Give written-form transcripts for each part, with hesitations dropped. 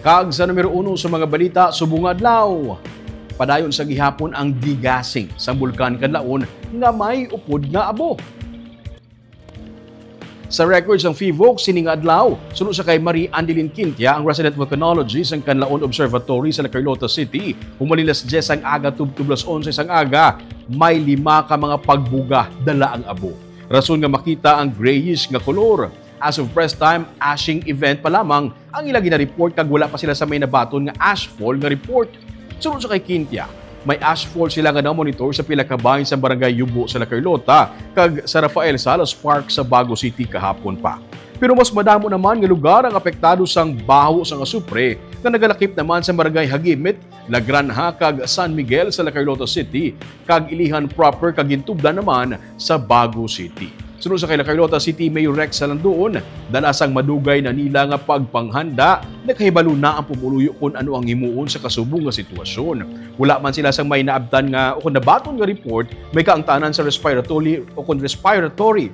Kag sa numero 1 sa mga balita, subong adlaw. Padayon sa gihapon ang digasing sa bulkan Kanlaon nga may upod nga abo. Sa records ng FIVOC, sining adlaw, sunod sa kay Marie Andilin Quintia, ang resident volcanologist ng Kanlaon Observatory sa La Carlota City, humalilas 10 ang aga tubtublas 11 ang aga, may 5 ka mga pagbuga dala ang abo. Rason nga makita ang grayish nga kolor. As of press time, ashing event pa lamang ang ilang gina-report kag wala pa sila sa may nabaton nga ashfall nga report. Sunod sa kay Quintia, may ashfall sila nga na-monitor sa pila ka bahin sa barangay Yubo sa La Carlota kag sa Rafael Salas Park sa Bago City kahapon pa. Pero mas madamo naman nga lugar ang apektado sang baho sang asupre na nagalakip naman sa barangay Hagimit, La Granja kag San Miguel sa La Carlota City kag Ilihan proper kag Gintubdan naman sa Bago City. Sunod sa kay La Carlota City Mayor Rex Salandoon, dalasang madugay na nila nga pagpanghanda, nakahibalo na ang pumuluyo kung ano ang himuon sa kasubong nga sitwasyon. Wala man sila sang may naabtan nga o kung nabaton nga report, may kaangtanan sa respiratory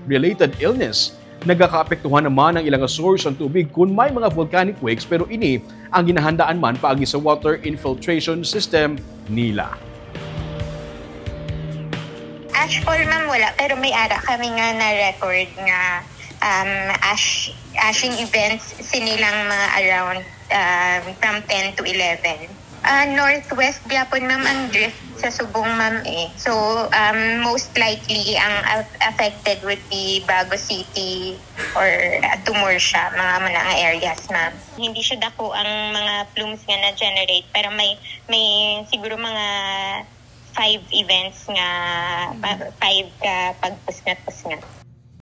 related illness. Nagkakaapektuhan naman ang ilang source ng tubig kung may mga volcanic wakes pero ini ang ginahandaan man paagi sa water infiltration system nila. Ashfall ma'am wala, pero may ara kami nga na-record nga ashing events sinilang mga around from 10 to 11. Northwest gyapon ma'am ang drift sa subong ma'am eh. So most likely ang affected would be Bago City or Tumorsia, mga areas ma'am. Hindi siya dako ang mga plumes nga na-generate pero may siguro mga 5 events nga 5 ka pagpusngat-pusngat.